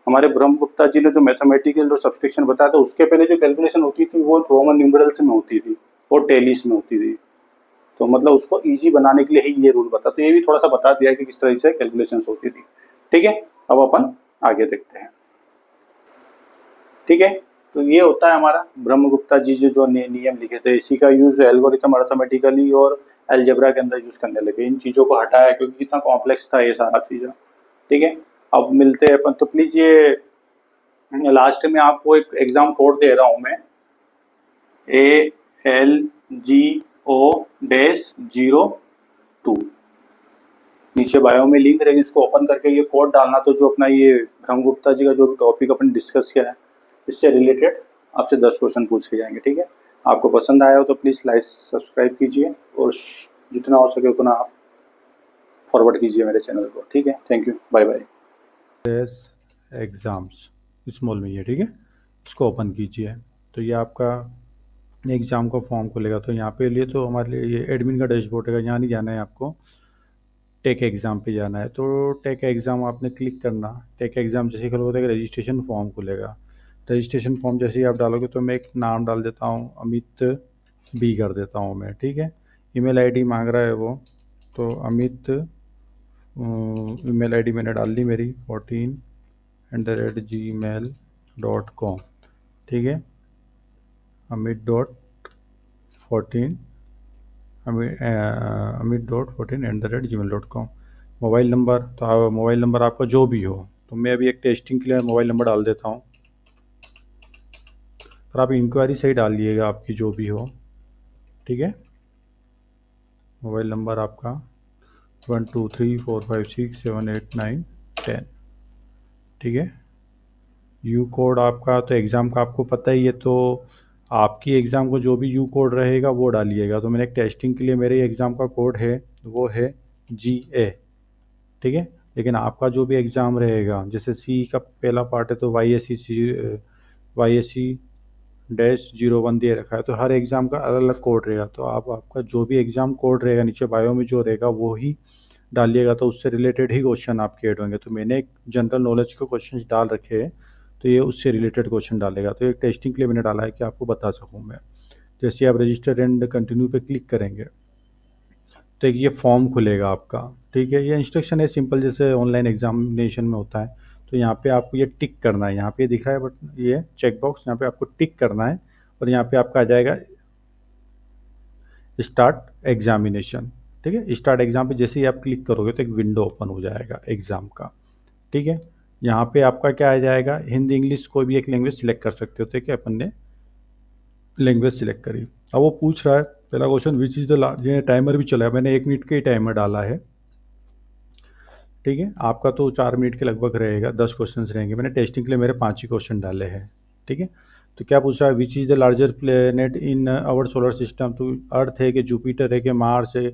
हमारे ब्रह्मगुप्ता जी ने जो मैथमेटिकल जो सब्सट्रैक्शन बताया था उसके पहले जो कैलकुलेशन होती थी वो रोमन न्यूमरल्स में होती थी और टेलिस में होती थी, तो मतलब उसको इजी बनाने के लिए ही ये रूल बता, तो ये भी थोड़ा सा बता दिया कि किस तरह से कैलकुलेशन होती थी, ठीक है। अब अपन आगे देखते हैं, ठीक है। तो ये होता है हमारा ब्रह्मगुप्ता जी जो नियम लिखे थे, इसी का यूज एल्गोरिथम अर्थमेटिकली और अलजेब्रा के अंदर यूज करने लगे। इन चीज़ों को हटाया क्योंकि कितना कॉम्प्लेक्स था ये सारा चीज़, ठीक है। अब मिलते हैं अपन, तो प्लीज़ ये लास्ट में आपको एक एग्जाम कोड दे रहा हूँ मैं, ALGO-02, नीचे बायो में लिंक रहेगी, इसको ओपन करके ये कोड डालना। तो जो अपना ये ब्रह्म गुप्ता जी का जो टॉपिक अपन डिस्कस किया है, इससे रिलेटेड आपसे 10 क्वेश्चन पूछे जाएंगे। ठीक है, आपको पसंद आया हो तो प्लीज़ लाइक सब्सक्राइब कीजिए और जितना हो सके उतना आप फॉरवर्ड कीजिए मेरे चैनल को। ठीक है, thank you, bye bye. Exams small में ये, ठीक है, इसको ओपन कीजिए। तो ये आपका एग्ज़ाम का फॉर्म खुलेगा। तो यहाँ पे लिए तो हमारे लिए ये एडमिन का डैशबोर्ड है, यहाँ नहीं जाना है आपको, टेक एग्ज़ाम पे जाना है। तो टेक एग्ज़ाम आपने क्लिक करना। टेक एग्ज़ाम जैसे ही खोलोगे तो एक रजिस्ट्रेशन फॉर्म खुलेगा। रजिस्ट्रेशन फॉर्म जैसे ही आप डालोगे तो मैं एक नाम डाल देता हूँ, अमित बी कर देता हूँ मैं, ठीक है। ईमेल आईडी मांग रहा है वो, तो अमित ईमेल आईडी मैंने डाल दी मेरी 14@gmail.com, ठीक है। अमित.14 अमित.14@gmail.com। मोबाइल नंबर, तो मोबाइल नंबर आपका जो भी हो, तो मैं अभी एक टेस्टिंग के लिए मोबाइल नंबर डाल देता हूँ। पर आप इंक्वायरी सही डाल लीजिएगा आपकी जो भी हो, ठीक है। मोबाइल नंबर आपका 1234567891, ठीक है। यू कोड आपका तो एग्ज़ाम का आपको पता ही है, तो आपकी एग्ज़ाम को जो भी यू कोड रहेगा वो डालिएगा। तो मैंने एक टेस्टिंग के लिए मेरे एग्ज़ाम का कोड है, वो है GA, ठीक है। लेकिन आपका जो भी एग्ज़ाम रहेगा, जैसे सी का पहला पार्ट है तो YSC-01 दे रखा है, तो हर एग्ज़ाम का अलग अलग कोड रहेगा। तो आप आपका जो भी एग्ज़ाम कोड रहेगा नीचे बायो में जो रहेगा वो ही डालिएगा, तो उससे रिलेटेड ही क्वेश्चन आपके ऐड होंगे। तो मैंने एक जनरल नॉलेज के क्वेश्चन डाल रखे हैं, तो ये उससे रिलेटेड क्वेश्चन डालेगा। तो एक टेस्टिंग के लिए मैंने डाला है कि आपको बता सकूँ मैं। जैसे आप रजिस्टर एंड कंटिन्यू पे क्लिक करेंगे तो एक ये फॉर्म खुलेगा आपका, ठीक है। ये इंस्ट्रक्शन है सिंपल, जैसे ऑनलाइन एग्जामिनेशन में होता है। तो यहाँ पे आपको ये टिक करना है, यहाँ पे दिख रहा है बट ये चेक बॉक्स, यहाँ पे आपको टिक करना है और यहाँ पे आपका आ जाएगा स्टार्ट एग्जामिनेशन, ठीक है। स्टार्ट एग्जाम पे जैसे ही आप क्लिक करोगे तो एक विंडो ओपन हो जाएगा एग्ज़ाम का, ठीक है। यहाँ पे आपका क्या आ जाएगा, हिंदी इंग्लिश कोई भी एक लैंग्वेज सिलेक्ट कर सकते हो, ठीक है। अपन ने लैंग्वेज सिलेक्ट करी। अब वो पूछ रहा है पहला क्वेश्चन, विच इज़ द, ये टाइमर भी चला है, मैंने 1 मिनट का ही टाइमर डाला है, ठीक है। आपका तो 4 मिनट के लगभग रहेगा, 10 क्वेश्चन रहेंगे। मैंने टेस्टिंग के लिए मेरे 5 ही क्वेश्चन डाले हैं, ठीक है। तो क्या पूछ रहा है, which is the larger planet in our solar system. तो अर्थ है कि जुपिटर है कि मार्स है,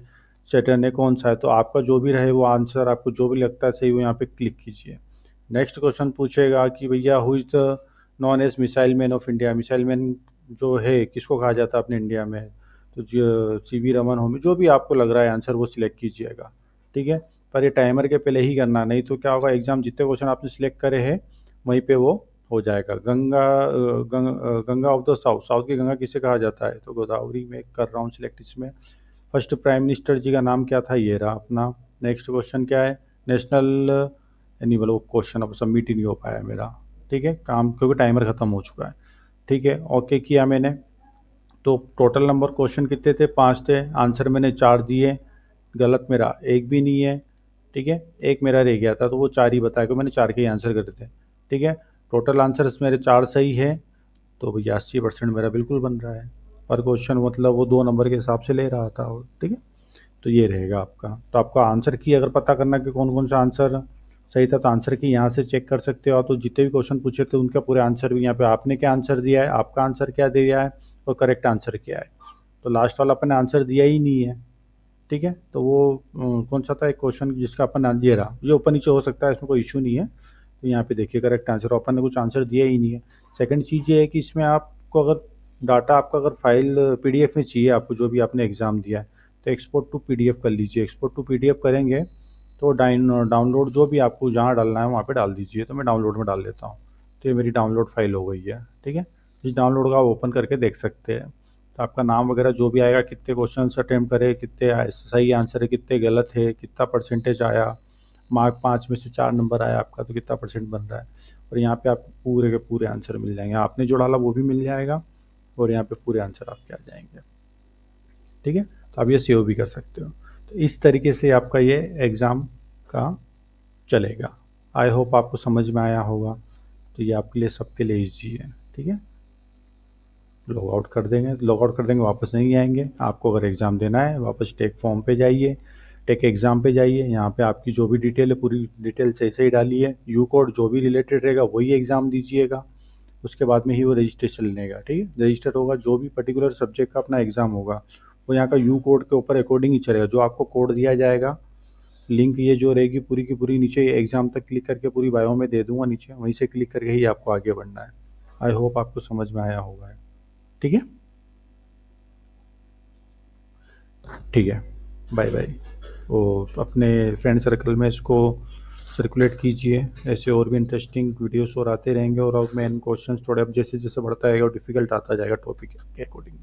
सैटर्न है, कौन सा है। तो आपका जो भी रहे वो आंसर, आपको जो भी लगता है सही वो यहाँ पे क्लिक कीजिए। नेक्स्ट क्वेश्चन पूछेगा कि भैया who is the known as missile man of India. Missile man जो है किसको कहा जाता है अपने इंडिया में, तो CV रमन होमी, जो भी आपको लग रहा है आंसर वो सिलेक्ट कीजिएगा, ठीक है। पर ये टाइमर के पहले ही करना, नहीं तो क्या होगा, एग्जाम जितने क्वेश्चन आपने सिलेक्ट करे हैं वहीं पे वो हो जाएगा। Ganga of the south, south की गंगा किसे कहा जाता है, तो गोदावरी में कर रहा हूँ सिलेक्ट इसमें। फर्स्ट प्राइम मिनिस्टर जी का नाम क्या था, ये रहा अपना। नेक्स्ट क्वेश्चन क्या है, नेशनल एनिमल, वो क्वेश्चन अब सबमिट ही नहीं हो पाया मेरा, ठीक है, काम, क्योंकि टाइमर ख़त्म हो चुका है, ठीक है। ओके किया मैंने। तो टोटल नंबर क्वेश्चन कितने थे, 5 थे। आंसर मैंने 4 दिए, गलत मेरा एक भी नहीं है, ठीक है। एक मेरा रह गया था तो वो 4 ही बताया, क्योंकि मैंने 4 के ही आंसर करे थे, ठीक है। टोटल आंसर मेरे 4 सही है, तो भैया 80% मेरा बिल्कुल बन रहा है। पर क्वेश्चन मतलब वो 2 नंबर के हिसाब से ले रहा था, ठीक है। तो ये रहेगा आपका। तो आपका आंसर की अगर पता करना कि कौन कौन सा आंसर सही था, तो आंसर की यहाँ से चेक कर सकते हो आप। तो जितने भी क्वेश्चन पूछे थे उनका पूरे आंसर भी यहाँ पे, आपने क्या आंसर दिया है, आपका आंसर क्या दिया है और करेक्ट आंसर क्या है। तो लास्ट वाला अपने आंसर दिया ही नहीं है, ठीक है। तो वो कौन सा था एक क्वेश्चन जिसका अपन, ये रहा, ये ऊपर नीचे हो सकता है, इसमें कोई इशू नहीं है। तो यहाँ पे देखिए करेक्ट आंसर, अपन ने कुछ आंसर दिया ही नहीं है। सेकंड चीज़ ये है कि इसमें आपको अगर डाटा आपका अगर फाइल PDF में चाहिए आपको, जो भी आपने एग्ज़ाम दिया है, तो एक्सपोर्ट टू PDF कर लीजिए। एक्सपोर्ट टू PDF करेंगे तो डाउनलोड जो भी आपको जहाँ डालना है वहाँ पे डाल दीजिए। तो मैं डाउनलोड में डाल देता हूँ। तो ये मेरी डाउनलोड फाइल हो गई है, ठीक है। इस डाउनलोड का आप ओपन करके देख सकते हैं। तो आपका नाम वगैरह जो भी आएगा, कितने क्वेश्चन अटैम्प्ट करे, कितने सही आंसर है, कितने गलत है, कितना परसेंटेज आया, मार्क 5 में से 4 नंबर आया आपका, तो कितना % बन रहा है। और यहाँ पे आपको पूरे के पूरे आंसर मिल जाएंगे, आपने जो डाला वो भी मिल जाएगा और यहाँ पे पूरे आंसर आपके आ जाएंगे, ठीक है। तो आप ये सेव भी कर सकते हो। तो इस तरीके से आपका ये एग्ज़ाम का चलेगा। आई होप आपको समझ में आया होगा। तो ये आपके लिए, सबके लिए ईजी है, ठीक है। लॉग आउट कर देंगे, वापस नहीं आएंगे। आपको अगर एग्ज़ाम देना है वापस टेक फॉर्म पे जाइए। टेक एग्ज़ाम पे जाइए, यहाँ पे आपकी जो भी डिटेल है पूरी डिटेल सही सही डालिए, यू कोड जो भी रिलेटेड रहेगा वही एग्ज़ाम दीजिएगा, उसके बाद में ही वो रजिस्ट्रेशन लेगा। ठीक है, रजिस्टर होगा, जो भी पर्टिकुलर सब्जेक्ट का अपना एग्ज़ाम होगा वो यहाँ का यू कोड के ऊपर अकॉर्डिंग ही चलेगा। जो आपको कोड दिया जाएगा, लिंक ये जो रहेगी पूरी की पूरी नीचे एग्ज़ाम तक क्लिक करके पूरी बायो में दे दूंगा नीचे, वहीं से क्लिक करके ही आपको आगे बढ़ना है। आई होप आपको समझ में आया होगा। ठीक है, ठीक है, बाय बाय। और अपने फ्रेंड सर्कल में इसको सर्कुलेट कीजिए, ऐसे और भी इंटरेस्टिंग वीडियोस और आते रहेंगे, और अब मेन क्वेश्चंस थोड़े अब जैसे जैसे बढ़ता रहेगा और डिफ़िकल्ट आता जाएगा टॉपिक के अकॉर्डिंग।